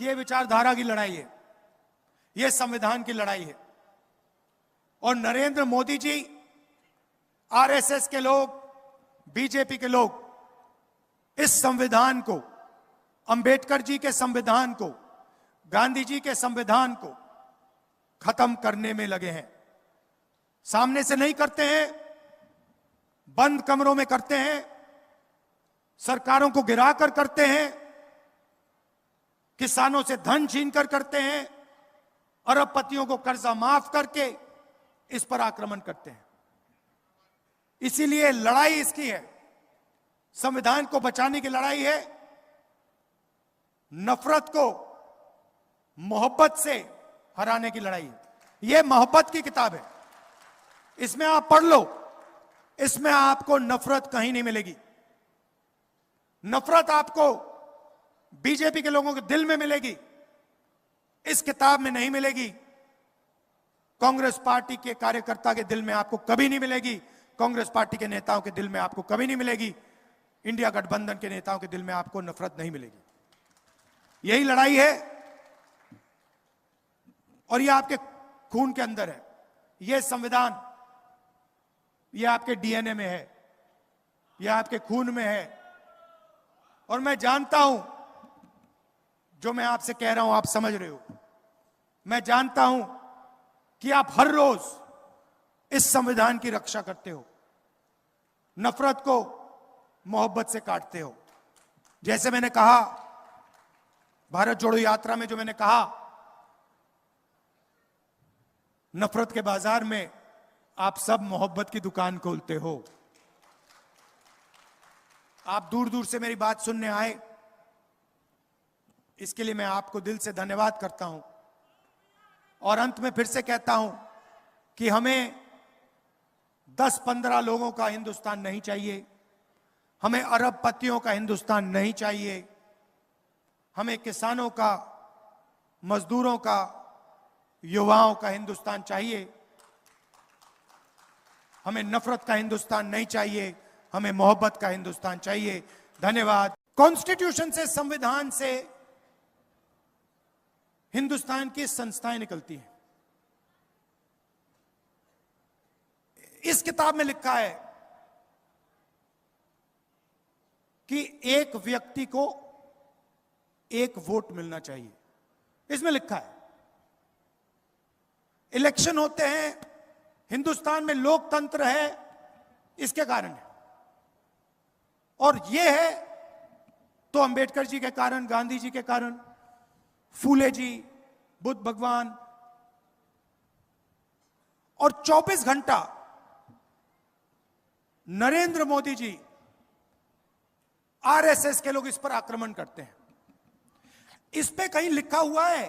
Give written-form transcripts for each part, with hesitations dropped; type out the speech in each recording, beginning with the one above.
कि ये विचारधारा की लड़ाई है, ये संविधान की लड़ाई है। और नरेंद्र मोदी जी, आरएसएस के लोग, बीजेपी के लोग इस संविधान को, अंबेडकर जी के संविधान को, गांधी जी के संविधान को खत्म करने में लगे हैं। सामने से नहीं करते हैं, बंद कमरों में करते हैं, सरकारों को गिराकर करते हैं, किसानों से धन छीनकर करते हैं, अरबपतियों को कर्जा माफ करके इस पर आक्रमण करते हैं। इसीलिए लड़ाई इसकी है, संविधान को बचाने की लड़ाई है, नफरत को मोहब्बत से हराने की लड़ाई है। यह मोहब्बत की किताब है, इसमें आप पढ़ लो, इसमें आपको नफरत कहीं नहीं मिलेगी। नफरत आपको बीजेपी के लोगों के दिल में मिलेगी, इस किताब में नहीं मिलेगी। कांग्रेस पार्टी के कार्यकर्ता के दिल में आपको कभी नहीं मिलेगी, कांग्रेस पार्टी के नेताओं के दिल में आपको कभी नहीं मिलेगी, इंडिया गठबंधन के नेताओं के दिल में आपको नफरत नहीं मिलेगी। यही लड़ाई है और यह आपके खून के अंदर है। यह संविधान, यह आपके डीएनए में है, यह आपके खून में है। और मैं जानता हूं, जो मैं आपसे कह रहा हूं आप समझ रहे हो। मैं जानता हूं कि आप हर रोज इस संविधान की रक्षा करते हो, नफरत को मोहब्बत से काटते हो। जैसे मैंने कहा भारत जोड़ो यात्रा में, जो मैंने कहा, नफरत के बाजार में आप सब मोहब्बत की दुकान खोलते हो। आप दूर दूर से मेरी बात सुनने आए, इसके लिए मैं आपको दिल से धन्यवाद करता हूं। और अंत में फिर से कहता हूं कि हमें 10-15 लोगों का हिंदुस्तान नहीं चाहिए, हमें अरबपतियों का हिंदुस्तान नहीं चाहिए, हमें किसानों का, मजदूरों का, युवाओं का हिंदुस्तान चाहिए। हमें नफरत का हिंदुस्तान नहीं चाहिए, हमें मोहब्बत का हिंदुस्तान चाहिए। धन्यवाद। कॉन्स्टिट्यूशन से, संविधान से हिंदुस्तान की संस्थाएं निकलती हैं। इस किताब में लिखा है कि एक व्यक्ति को एक वोट मिलना चाहिए, इसमें लिखा है। इलेक्शन होते हैं, हिंदुस्तान में लोकतंत्र है, इसके कारण है। और यह है तो अंबेडकर जी के कारण, गांधी जी के कारण, फूले जी, बुद्ध भगवान। और 24 घंटा नरेंद्र मोदी जी, आरएसएस के लोग इस पर आक्रमण करते हैं। इस पे कहीं लिखा हुआ है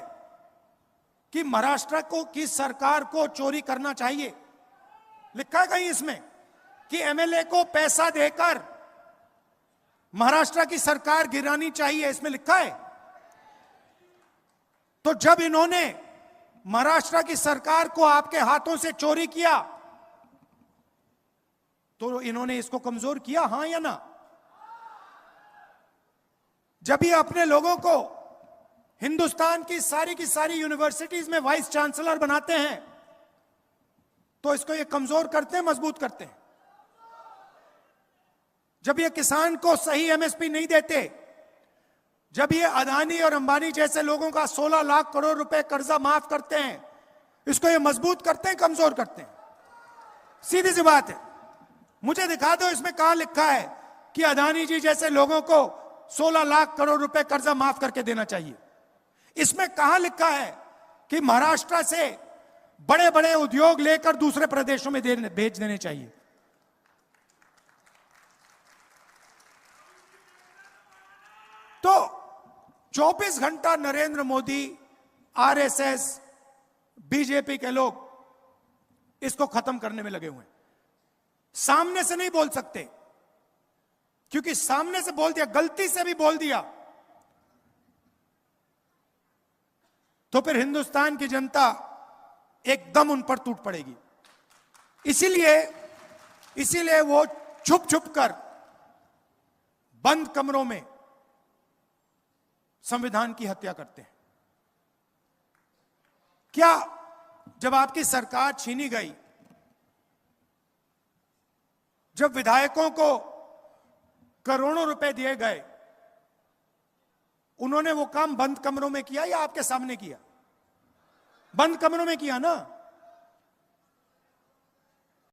कि महाराष्ट्र की सरकार को चोरी करना चाहिए? लिखा है कहीं इसमें कि एमएलए को पैसा देकर महाराष्ट्र की सरकार गिरानी चाहिए? इसमें लिखा है? तो जब इन्होंने महाराष्ट्र की सरकार को आपके हाथों से चोरी किया तो इन्होंने इसको कमजोर किया, हां या ना? जब ये अपने लोगों को हिंदुस्तान की सारी यूनिवर्सिटीज में वाइस चांसलर बनाते हैं तो इसको ये कमजोर करते हैं, मजबूत करते हैं। जब ये किसान को सही एमएसपी नहीं देते, जब ये अदानी और अंबानी जैसे लोगों का 16 लाख करोड़ रुपए कर्जा माफ करते हैं, इसको ये मजबूत करते हैं, कमजोर करते हैं? सीधी सी बात है। मुझे दिखा दो इसमें कहां लिखा है कि अदानी जी जैसे लोगों को 16 लाख करोड़ रुपए कर्जा माफ करके देना चाहिए? इसमें कहां लिखा है कि महाराष्ट्र से बड़े बड़े उद्योग लेकर दूसरे प्रदेशों में भेज देने चाहिए? तो 24 घंटा नरेंद्र मोदी, आरएसएस, बीजेपी के लोग इसको खत्म करने में लगे हुए हैं। सामने से नहीं बोल सकते, क्योंकि सामने से बोल दिया, गलती से भी बोल दिया तो फिर हिंदुस्तान की जनता एकदम उन पर टूट पड़ेगी। इसीलिए वो छुप छुप कर बंद कमरों में संविधान की हत्या करते हैं। क्या जब आपकी सरकार छीनी गई, जब विधायकों को करोड़ों रुपए दिए गए, उन्होंने वो काम बंद कमरों में किया या आपके सामने किया? बंद कमरों में किया ना।